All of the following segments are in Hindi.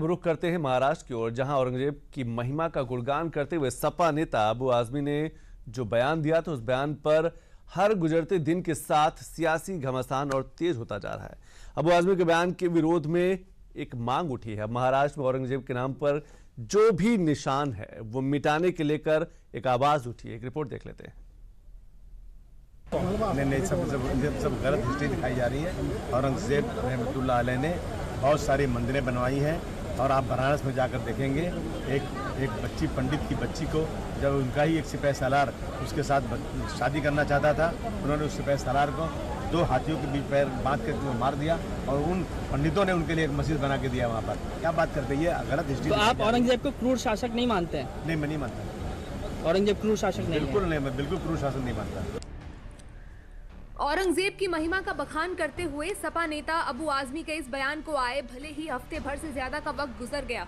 रुख करते हैं महाराष्ट्र की ओर, जहां औरंगजेब की महिमा का गुणगान करते हुए सपा नेता अबू आजमी ने जो बयान दिया था, उस बयान पर हर गुजरते दिन के साथ सियासी घमासान और तेज होता जा रहा है। अबू आजमी के बयान के विरोध में एक मांग उठी है। महाराष्ट्र में औरंगजेब के नाम पर जो भी निशान है वो मिटाने के लेकर एक आवाज उठी है। एक रिपोर्ट देख लेते हैं। नहीं, सब गलत हिस्ट्री दिखाई जा रही है। औरंगजेब रहमतुल्लाह अलैह ने बहुत सारी मंदिरें बनवाई हैं और आप बनारस में जाकर देखेंगे एक बच्ची, पंडित की बच्ची को जब उनका ही एक सिपाही सालार उसके साथ शादी करना चाहता था, उन्होंने उस सिपाही सालार को 2 हाथियों के बीच पैर बांध कर मार दिया और उन पंडितों ने उनके लिए एक मस्जिद बना के दिया वहाँ पर। क्या बात करते हैं, ये गलत हिस्ट्री। तो आप औरंगजेब को क्रूर शासक नहीं मानते हैं? नहीं, मैं नहीं मानता। औरंगजेब क्रूर शासक नहीं है? बिल्कुल नहीं, मैं बिल्कुल क्रूर शासक नहीं मानता। औरंगजेब की महिमा का बखान करते हुए सपा नेता अबू आजमी के इस बयान को आए भले ही हफ्ते भर से ज्यादा का वक्त गुजर गया,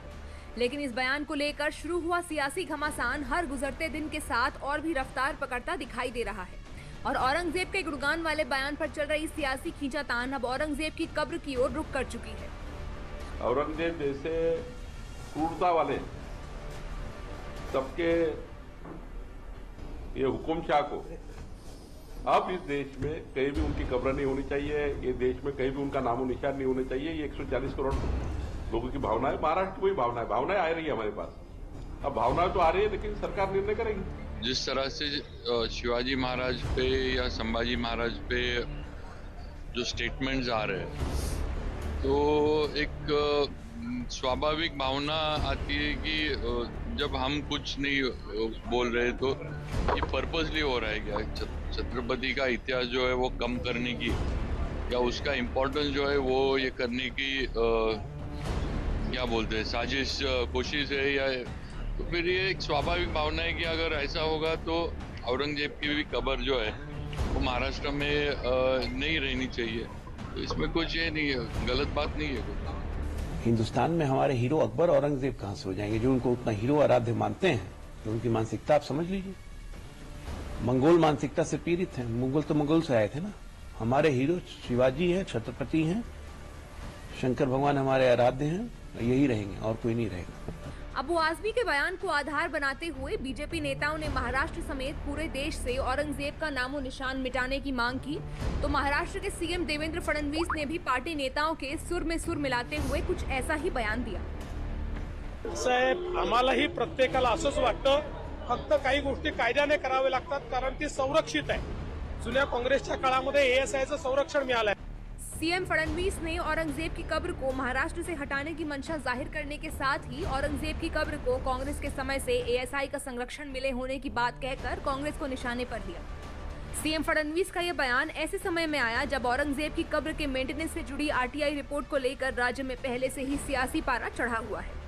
लेकिन इस बयान को लेकर शुरू हुआ सियासी घमासान हर गुजरते दिन के साथ और भी रफ्तार पकड़ता दिखाई दे रहा है। और औरंगजेब के गुणगान वाले बयान पर चल रही सियासी खींचातान अब औरंगजेब की कब्र की ओर रुख कर चुकी है। औरंगजेब जैसे क्रूरता वाले सबके ये हुकुमशाह को अब इस देश में कहीं भी उनकी कब्र नहीं होनी चाहिए। ये देश में कहीं भी उनका नामो निशान नहीं होना चाहिए। ये 140 करोड़ लोगों की भावना है। महाराष्ट्र की वही भावना है। भावनाएं आ रही है हमारे पास। अब भावनाएं तो आ रही है, लेकिन सरकार निर्णय करेगी। जिस तरह से शिवाजी महाराज पे या संभाजी महाराज पे जो स्टेटमेंट्स आ रहे हैं, तो एक स्वाभाविक भावना आती है कि जब हम कुछ नहीं बोल रहे तो ये पर्पसली हो रहा है क्या? छत्रपति का इतिहास जो है वो कम करने की या उसका इम्पोर्टेंस जो है वो ये करने की क्या बोलते हैं, साजिश, कोशिश है? या तो फिर ये एक स्वाभाविक भावना है कि अगर ऐसा होगा तो औरंगजेब की भी कब्र जो है वो महाराष्ट्र में नहीं रहनी चाहिए। तो इसमें कुछ ये नहीं है, गलत बात नहीं है कुछ। हिंदुस्तान में हमारे हीरो अकबर औरंगजेब कहां से हो जाएंगे, जो उनको उतना हीरो आराध्य मानते हैं? तो उनकी मानसिकता आप समझ लीजिए। मंगोल मानसिकता से पीड़ित हैं। मुगल तो मंगोल से आए थे ना। हमारे हीरो शिवाजी हैं, छत्रपति हैं, शंकर भगवान हमारे आराध्य हैं, यही रहेंगे और कोई नहीं रहेगा। अबू आजमी के बयान को आधार बनाते हुए बीजेपी नेताओं ने महाराष्ट्र समेत पूरे देश से औरंगजेब का नामो निशान मिटाने की मांग की, तो महाराष्ट्र के सीएम देवेंद्र फडणवीस ने भी पार्टी नेताओं के सुर में सुर मिलाते हुए कुछ ऐसा ही बयान दिया। साहेब, आम्हालाही प्रत्येकाला असंच वाटतं, फक्त काही गोष्टी कायद्याने करावे लागतात, कारण ती संरक्षित आहे। जुन्या काँग्रेसच्या काळामध्ये एएसआयचं संरक्षण मिळालंय। सीएम फडणवीस ने औरंगजेब की कब्र को महाराष्ट्र से हटाने की मंशा जाहिर करने के साथ ही औरंगजेब की कब्र को कांग्रेस के समय से एएसआई का संरक्षण मिले होने की बात कहकर कांग्रेस को निशाने पर लिया। सीएम फडणवीस का यह बयान ऐसे समय में आया जब औरंगजेब की कब्र के मेंटेनेंस से जुड़ी आरटीआई रिपोर्ट को लेकर राज्य में पहले से ही सियासी पारा चढ़ा हुआ है।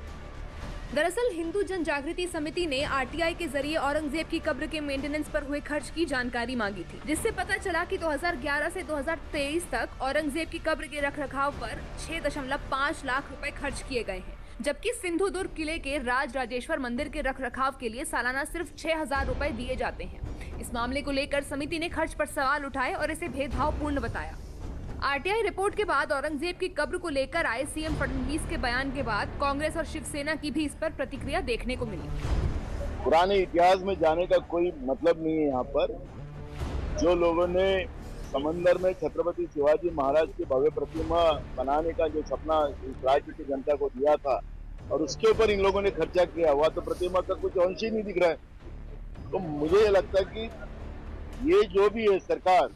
दरअसल हिंदू जन जागृति समिति ने आरटीआई के जरिए औरंगजेब की कब्र के मेंटेनेंस पर हुए खर्च की जानकारी मांगी थी, जिससे पता चला कि 2011 से 2023 तक औरंगजेब की कब्र के रखरखाव पर 6.5 लाख रुपए खर्च किए गए हैं, जबकि सिंधुदुर्ग किले के राज राजेश्वर मंदिर के रखरखाव के लिए सालाना सिर्फ 6,000 रुपए दिए जाते हैं। इस मामले को लेकर समिति ने खर्च पर सवाल उठाए और इसे भेदभावपूर्ण बताया। आरटीआई रिपोर्ट के बाद औरंगजेब की कब्र को लेकर आए सीएम फडणवीस के बयान के बाद कांग्रेस और शिवसेना की भी इस पर प्रतिक्रिया देखने को मिली। पुराने इतिहास में जाने का कोई मतलब नहीं है। यहाँ पर जो लोगों ने समंदर में छत्रपति शिवाजी महाराज की भव्य प्रतिमा बनाने का जो सपना इस राज्य की जनता को दिया था और उसके ऊपर इन लोगों ने खर्चा किया हुआ, तो प्रतिमा का कुछ अंश ही नहीं दिख रहा है। तो मुझे ये लगता है कि ये जो भी है, सरकार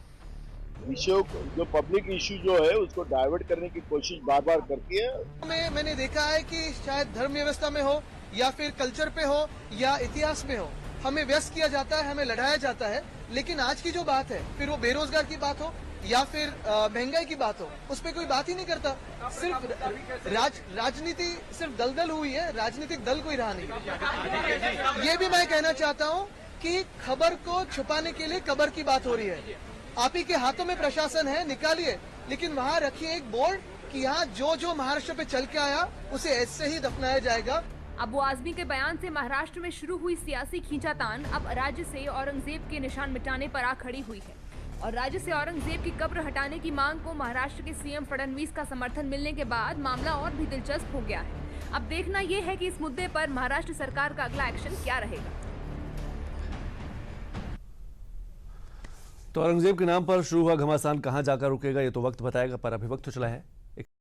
विषयों जो पब्लिक इश्यू जो है उसको डाइवर्ट करने की कोशिश बार बार करती है। मैंने देखा है कि शायद धर्म व्यवस्था में हो या फिर कल्चर पे हो या इतिहास में हो, हमें व्यस्त किया जाता है, हमें लड़ाया जाता है, लेकिन आज की जो बात है, फिर वो बेरोजगार की बात हो या फिर महंगाई की बात हो, उस पर कोई बात ही नहीं करता। सिर्फ राजनीति सिर्फ दलदल हुई है, राजनीतिक दल कोई रहा नहीं। ये भी मैं कहना चाहता हूँ कि खबर को छुपाने के लिए कब्र की बात हो रही है। आप ही के हाथों में प्रशासन है, निकालिए, लेकिन वहाँ रखिए एक बोर्ड कि यहाँ जो महाराष्ट्र पे चल के आया उसे ऐसे ही दफनाया जाएगा। अबू आजमी के बयान से महाराष्ट्र में शुरू हुई सियासी खींचातान अब राज्य से औरंगजेब के निशान मिटाने पर आ खड़ी हुई है और राज्य से औरंगजेब की कब्र हटाने की मांग को महाराष्ट्र के सीएम फडणवीस का समर्थन मिलने के बाद मामला और भी दिलचस्प हो गया है। अब देखना यह है कि इस मुद्दे पर महाराष्ट्र सरकार का अगला एक्शन क्या रहेगा। तो औरंगजेब के नाम पर शुरू हुआ घमासान कहां जाकर रुकेगा, ये तो वक्त बताएगा, पर अभी वक्त तो चला है